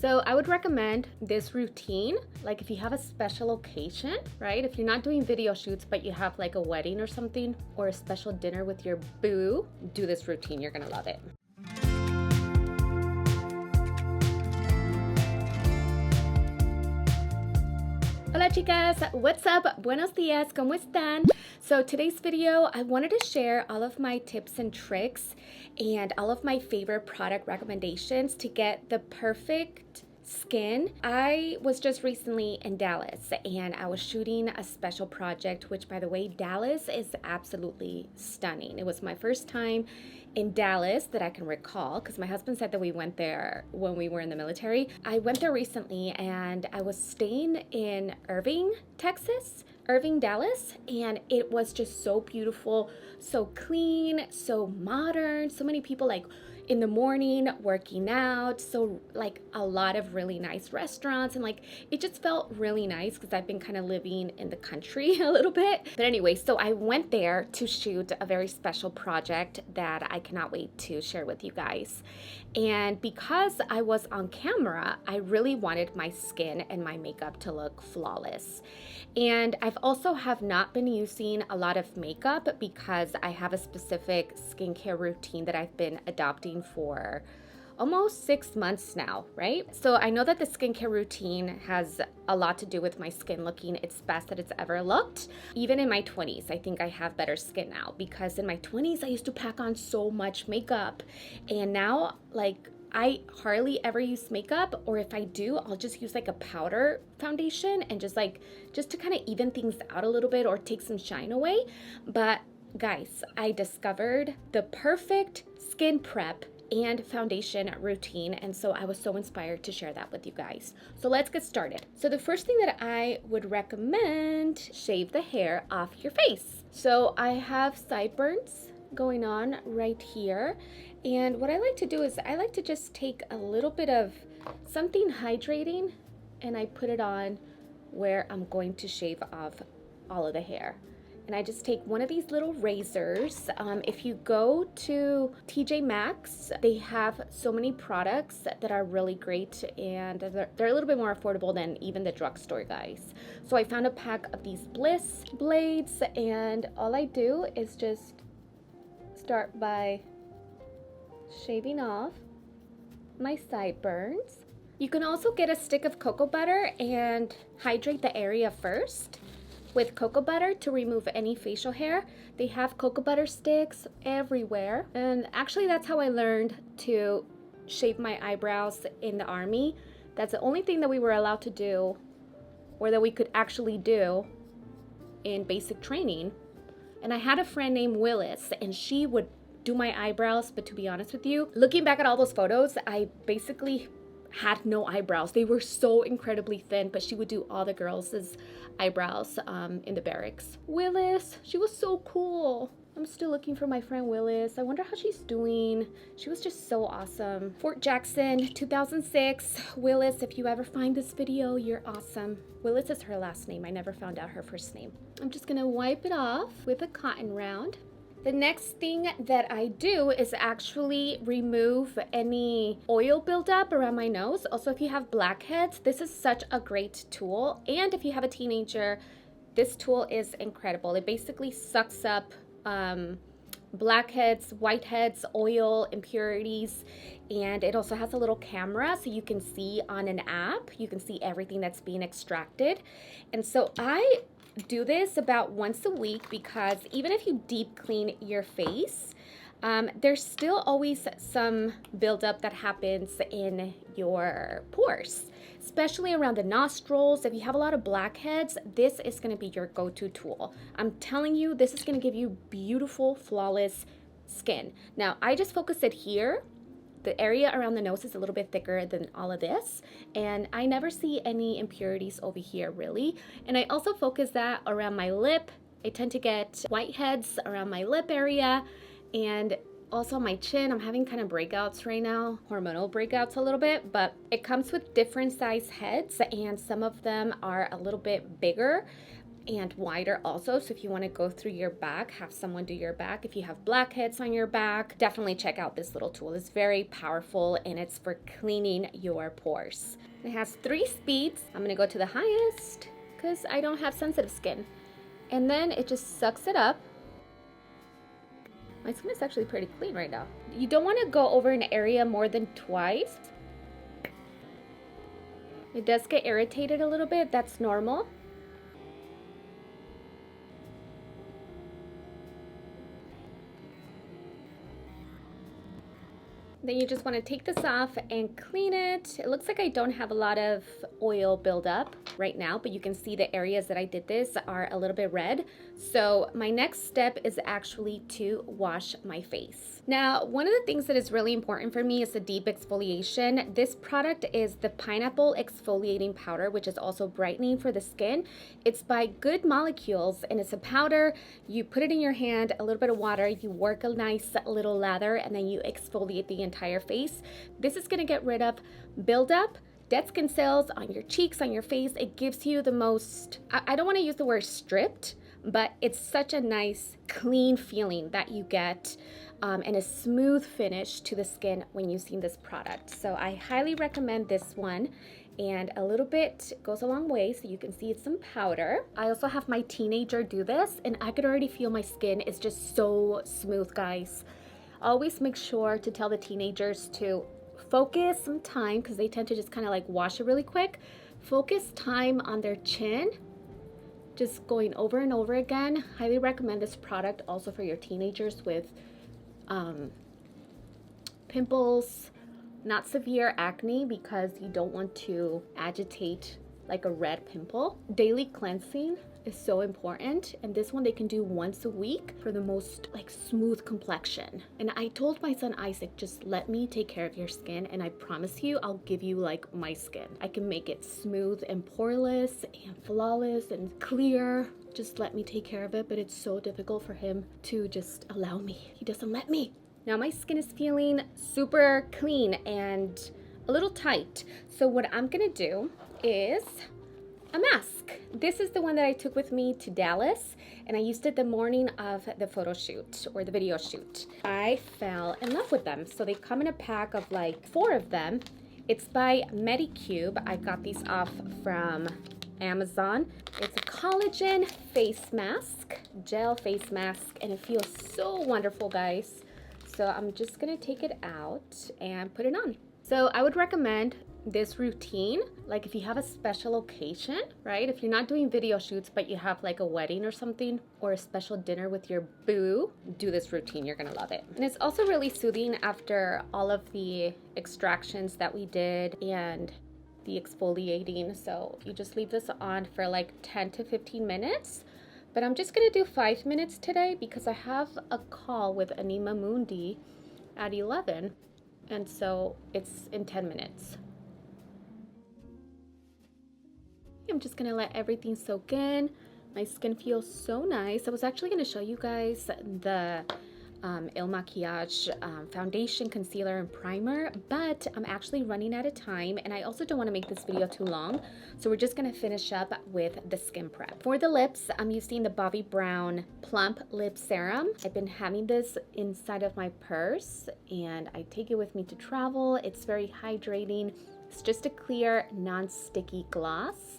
So I would recommend this routine, like if you have a special occasion, right? If you're not doing video shoots, but you have like a wedding or something, or a special dinner with your boo, do this routine. You're gonna love it. Hola chicas, what's up? Buenos dias, ¿cómo están? So today's video, I wanted to share all of my tips and tricks and all of my favorite product recommendations to get the perfect skin. I was just recently in Dallas and I was shooting a special project, which by the way, Dallas is absolutely stunning. It was my first time in Dallas that I can recall, because my husband said that we went there when we were in the military. I went there recently and I was staying in Irving, Texas, Dallas, and it was just so beautiful, so clean, so modern, so many people like in the morning working out, so like a lot of really nice restaurants, and like it just felt really nice because I've been kind of living in the country a little bit. But anyway, so I went there to shoot a very special project that I cannot wait to share with you guys. And because I was on camera, I really wanted my skin and my makeup to look flawless. And I've also have not been using a lot of makeup because I have a specific skincare routine that I've been adopting for almost 6 months now, right? So I know that the skincare routine has a lot to do with my skin looking its best that it's ever looked. Even in my 20s, I think I have better skin now, because in my 20s, I used to pack on so much makeup. And now, like, I hardly ever use makeup, or if I do, I'll just use like a powder foundation and just to kind of even things out a little bit or take some shine away. But guys, I discovered the perfect skin prep and foundation routine, and so I was so inspired to share that with you guys. So let's get started. So the first thing that I would recommend, shave the hair off your face. So I have sideburns going on right here, and what I like to do is I like to just take a little bit of something hydrating and I put it on where I'm going to shave off all of the hair. And I just take one of these little razors. If you go to TJ Maxx, they have so many products that are really great, and they're a little bit more affordable than even the drugstore, guys. So I found a pack of these Bliss blades, and all I do is just start by shaving off my sideburns. You can also get a stick of cocoa butter and hydrate the area first with cocoa butter to remove any facial hair. They have cocoa butter sticks everywhere. And actually that's how I learned to shave my eyebrows in the Army. That's the only thing that we were allowed to do, or that we could actually do in basic training. And I had a friend named Willis, and she would do my eyebrows, but to be honest with you, looking back at all those photos, I basically had no eyebrows. They were so incredibly thin, but she would do all the girls' eyebrows in the barracks. Willis, she was so cool. I'm still looking for my friend Willis. I wonder how she's doing. She was just so awesome. Fort Jackson, 2006. Willis, if you ever find this video, you're awesome. Willis is her last name. I never found out her first name. I'm just gonna wipe it off with a cotton round. The next thing that I do is actually remove any oil buildup around my nose. Also, if you have blackheads, this is such a great tool. And if you have a teenager, this tool is incredible. It basically sucks up blackheads, whiteheads, oil, impurities, and it also has a little camera so you can see on an app. You can see everything that's being extracted. And so I do this about once a week, because even if you deep clean your face, there's still always some buildup that happens in your pores, especially around the nostrils. If you have a lot of blackheads, this is going to be your go-to tool. I'm telling you, this is going to give you beautiful, flawless skin. Now, I just focus it here. The area around the nose is a little bit thicker than all of this, and I never see any impurities over here really. And I also focus that around my lip. I tend to get whiteheads around my lip area, and also my chin. I'm having kind of breakouts right now, hormonal breakouts a little bit, but it comes with different size heads, and some of them are a little bit bigger. and wider also. So if you want to go through your back, have someone do your back. If you have blackheads on your back, definitely check out this little tool. It's very powerful and it's for cleaning your pores. It has 3 speeds. I'm going to go to the highest because I don't have sensitive skin. And then it just sucks it up. My skin is actually pretty clean right now. You don't want to go over an area more than twice. It does get irritated a little bit. That's normal. Then you just want to take this off and clean it. It looks like I don't have a lot of oil buildup right now, but you can see the areas that I did this are a little bit red. So my next step is actually to wash my face. Now, one of the things that is really important for me is the deep exfoliation. This product is the pineapple exfoliating powder, which is also brightening for the skin. It's by Good Molecules and it's a powder. You put it in your hand, a little bit of water, you work a nice little lather, and then you exfoliate the entire face. This is going to get rid of buildup, dead skin cells on your cheeks, on your face. It gives you the most, I don't want to use the word stripped, but it's such a nice clean feeling that you get, and a smooth finish to the skin when using this product. So I highly recommend this one, and a little bit goes a long way. So you can see it's some powder. I also have my teenager do this and I could already feel my skin is just so smooth, guys. Always make sure to tell the teenagers to focus some time, because they tend to just kind of like wash it really quick. Focus time on their chin, just going over and over again. Highly recommend this product also for your teenagers with pimples, not severe acne, because you don't want to agitate like a red pimple. Daily cleansing is so important, and this one they can do once a week for the most like smooth complexion. And I told my son Isaac, just let me take care of your skin and I promise you I'll give you like my skin. I can make it smooth and poreless and flawless and clear. Just let me take care of it. But it's so difficult for him to just allow me. He doesn't let me. Now my skin is feeling super clean and a little tight. So what I'm gonna do is a mask. This is the one that I took with me to Dallas, and I used it the morning of the photo shoot or the video shoot. I fell in love with them. So they come in a pack of like 4 of them. It's by Medicube. I got these off from Amazon. It's a collagen face mask, gel face mask, and it feels so wonderful, guys. So I'm just gonna take it out and put it on. So I would recommend this routine, like if you have a special occasion, right? If you're not doing video shoots, but you have like a wedding or something, or a special dinner with your boo, do this routine. You're gonna love it. And it's also really soothing after all of the extractions that we did and the exfoliating. So you just leave this on for like 10 to 15 minutes. But I'm just gonna do 5 minutes today because I have a call with Anima Mundi at 11. And so it's in 10 minutes. I'm just gonna let everything soak in. My skin feels so nice. I was actually gonna show you guys the Il Maquillage foundation, concealer, and primer, but I'm actually running out of time, and I also don't want to make this video too long, so we're just gonna finish up with the skin prep. For the lips, I'm using the Bobbi Brown Plump Lip Serum. I've been having this inside of my purse, and I take it with me to travel. It's very hydrating. It's just a clear, non-sticky gloss.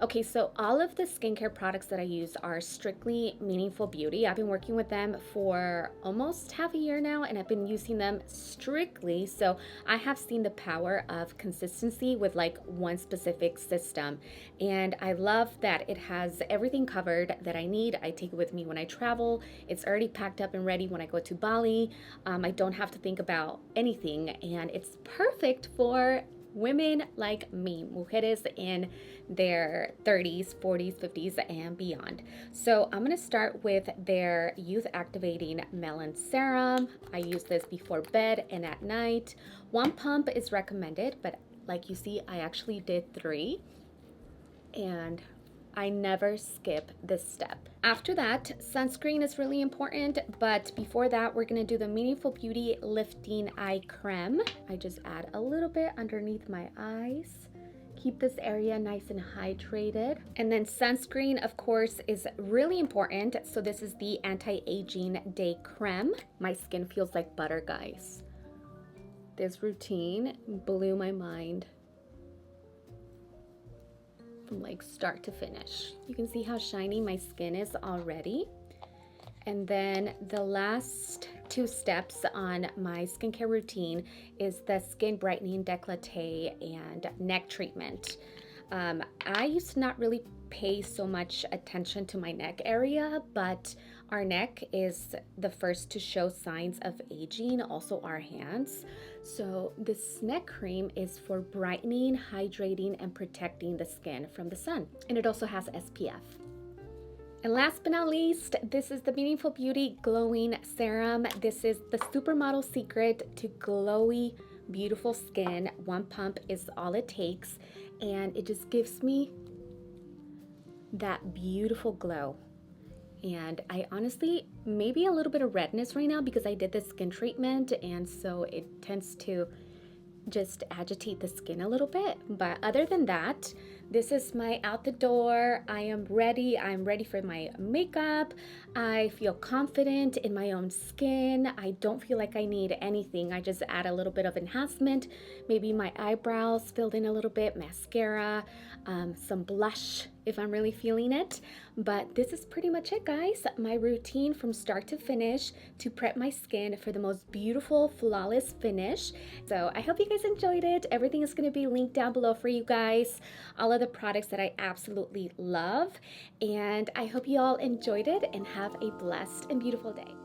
Okay, so all of the skincare products that I use are strictly Meaningful Beauty. I've been working with them for almost half a year now, and I've been using them strictly. So I have seen the power of consistency with like one specific system. And I love that it has everything covered that I need. I take it with me when I travel. It's already packed up and ready when I go to Bali. I don't have to think about anything, and it's perfect for women like me, mujeres in their 30s, 40s, 50s, and beyond. So I'm gonna start with their Youth Activating Melon Serum. I use this before bed and at night. 1 pump is recommended, but like you see, I actually did 3, and I never skip this step. After that, sunscreen is really important, but before that, we're gonna do the Meaningful Beauty Lifting Eye Creme. I just add a little bit underneath my eyes, keep this area nice and hydrated. And then sunscreen, of course, is really important. So this is the Anti-Aging Day Creme. My skin feels like butter, guys. This routine blew my mind from like start to finish. You can see how shiny my skin is already. And then the last 2 steps on my skincare routine is the skin brightening décolleté and neck treatment. I used to not really pay so much attention to my neck area, but our neck is the first to show signs of aging, also our hands. So this neck cream is for brightening, hydrating, and protecting the skin from the sun. And it also has SPF. And last but not least, this is the Meaningful Beauty Glowing Serum. This is the supermodel secret to glowy, beautiful skin. 1 pump is all it takes, and it just gives me that beautiful glow. And I honestly, maybe a little bit of redness right now because I did the skin treatment, and so it tends to just agitate the skin a little bit. But other than that, this is my out the door. I am ready. I'm ready for my makeup. I feel confident in my own skin. I don't feel like I need anything. I just add a little bit of enhancement, maybe my eyebrows filled in a little bit, mascara, some blush if I'm really feeling it. But this is pretty much it, guys. My routine from start to finish to prep my skin for the most beautiful, flawless finish. So I hope you guys enjoyed it. Everything is going to be linked down below for you guys. All of the products that I absolutely love. And I hope you all enjoyed it and have a blessed and beautiful day.